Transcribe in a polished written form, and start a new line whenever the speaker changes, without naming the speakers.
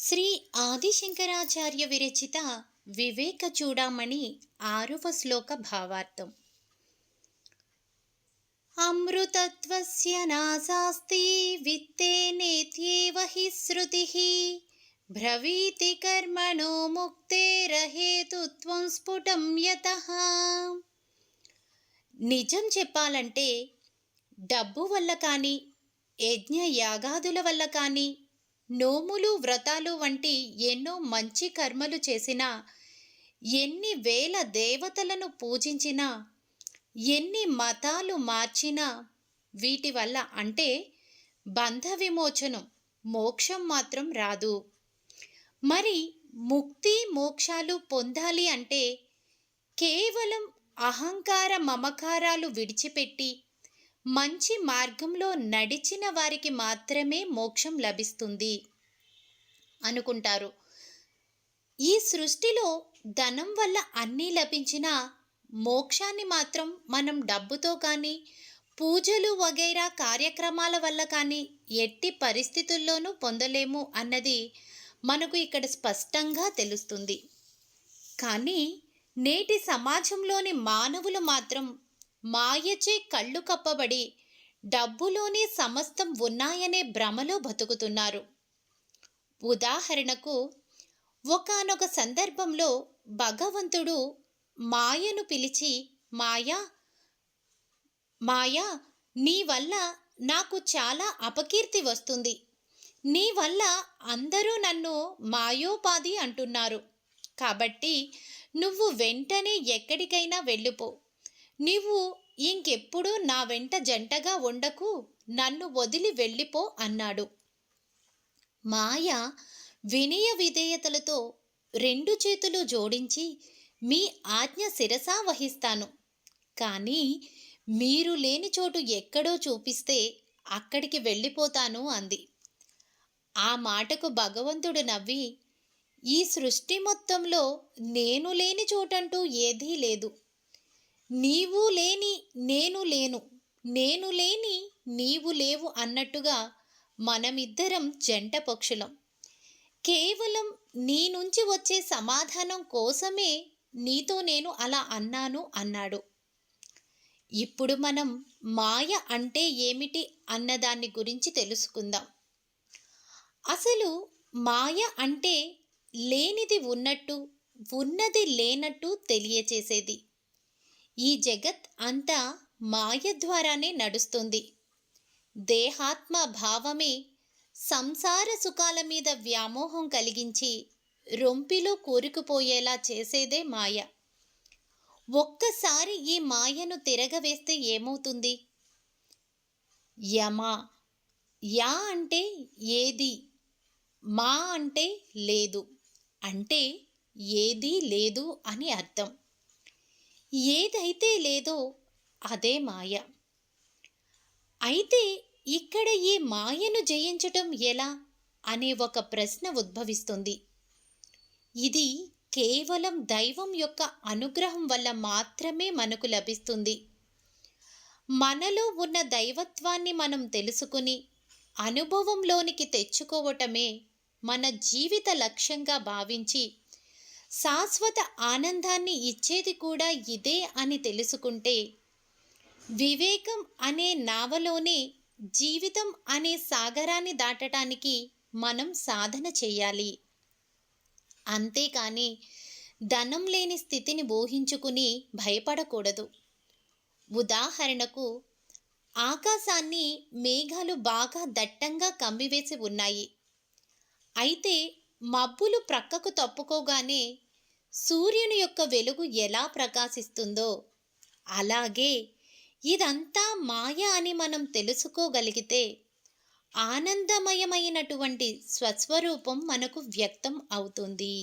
శ్రీ ఆదిశంకరాచార్య విరచిత వివేక చూడామణి 6వ శ్లోక భావార్థం. అమృతత్వస్య నాసాస్తి విత్తేనేత్యేవ హి శృతిః బ్రవీతి కర్మణో ముక్తేరహేతుత్వం స్ఫుటం యతః. నిజం చెప్పాలంటే డబ్బు వల్ల కానీ, యజ్ఞ యాగాదుల వల్ల కానీ, నోములు వ్రతాలు వంటి ఎన్నో మంచి కర్మలు చేసినా, ఎన్ని వేల దేవతలను పూజించినా, ఎన్ని మతాలు మార్చినా వీటి వల్ల అంటే బంధ విమోచనం, మోక్షం మాత్రం రాదు. మరి ముక్తి మోక్షాలు పొందాలి అంటే కేవలం అహంకార మమకారాలు విడిచిపెట్టి మంచి మార్గంలో నడిచిన వారికి మాత్రమే మోక్షం లభిస్తుంది అనుకుంటారు. ఈ సృష్టిలో ధనం వల్ల అన్నీ లభించినా మోక్షాన్ని మాత్రం మనం డబ్బుతో కానీ, పూజలు వగైరా కార్యక్రమాల వల్ల కానీ ఎట్టి పరిస్థితుల్లోనూ పొందలేము అన్నది మనకు ఇక్కడ స్పష్టంగా తెలుస్తుంది. కానీ నేటి సమాజంలోని మానవులు మాత్రం మాయచే కళ్ళు కప్పబడి డబ్బులోనే సమస్తం ఉన్నాయనే భ్రమలో బతుకుతున్నారు. ఉదాహరణకు, ఒకానొక సందర్భంలో భగవంతుడు మాయను పిలిచి, మాయా మాయా నీ వల్ల నాకు చాలా అపకీర్తి వస్తుంది. నీ వల్ల అందరూ నన్ను మాయోపాధి అంటున్నారు. కాబట్టి నువ్వు వెంటనే ఎక్కడికైనా వెళ్ళిపో. నీవు ఇంకెప్పుడు నా వెంట జంటగా ఉండకు, నన్ను వదిలి వెళ్ళిపో అన్నాడు. మాయ వినయ విధేయతలతో 2 చేతులు జోడించి, మీ ఆజ్ఞ శిరసా వహిస్తాను, కానీ మీరు లేని చోటు ఎక్కడో చూపిస్తే అక్కడికి వెళ్ళిపోతాను అంది. ఆ మాటకు భగవంతుడు నవ్వి, ఈ సృష్టి మొత్తంలో నేను లేని చోటంటూ ఏదీ లేదు. నీవు లేని నేను లేను, నేను లేని నీవు లేవు అన్నట్టుగా మనమిద్దరం జంట పక్షులం. కేవలం నీ నుంచి వచ్చే సమాధానం కోసమే నీతో నేను అలా అన్నాను అన్నాడు. ఇప్పుడు మనం మాయ అంటే ఏమిటి అన్నదాన్ని గురించి తెలుసుకుందాం. అసలు మాయ అంటే లేనిది ఉన్నట్టు, ఉన్నది లేనట్టు తెలియచేసేది. ఈ జగత్ అంతా మాయ ద్వారానే నడుస్తుంది. దేహాత్మ భావమే సంసార సుఖాల మీద వ్యామోహం కలిగించి రొంపిలో కూరుకుపోయేలా చేసేదే మాయ. ఒక్కసారి ఈ మాయను తిరగవేస్తే ఏమవుతుంది? యమా, యా అంటే ఏది, మా అంటే లేదు, అంటే ఏదీ లేదు అని అర్థం. ఏదైతే లేదో అదే మాయ. అయితే ఇక్కడ ఈ మాయను జయించటం ఎలా అనే ఒక ప్రశ్న ఉద్భవిస్తుంది. ఇది కేవలం దైవం యొక్క అనుగ్రహం వల్ల మాత్రమే మనకు లభిస్తుంది. మనలో ఉన్న దైవత్వాన్ని మనం తెలుసుకుని అనుభవంలోనికి తెచ్చుకోవటమే మన జీవిత లక్ష్యంగా భావించి, శాశ్వత ఆనందాన్ని ఇచ్చేది కూడా ఇదే అని తెలుసుకుంటే, వివేకం అనే నావలోనే జీవితం అనే సాగరాన్ని దాటడానికి మనం సాధన చేయాలి. అంతేకాని ధనం లేని స్థితిని ఊహించుకుని భయపడకూడదు. ఉదాహరణకు, ఆకాశాన్ని మేఘాలు బాగా దట్టంగా కమ్మివేసి ఉన్నాయి. అయితే మబ్బులు ప్రక్కకు తప్పుకోగానే సూర్యుని యొక్క వెలుగు ఎలా ప్రకాశిస్తుందో అలాగే ఇదంతా మాయ అని మనం తెలుసుకోగలిగితే ఆనందమయమైనటువంటి స్వస్వరూపం మనకు వ్యక్తం అవుతుంది.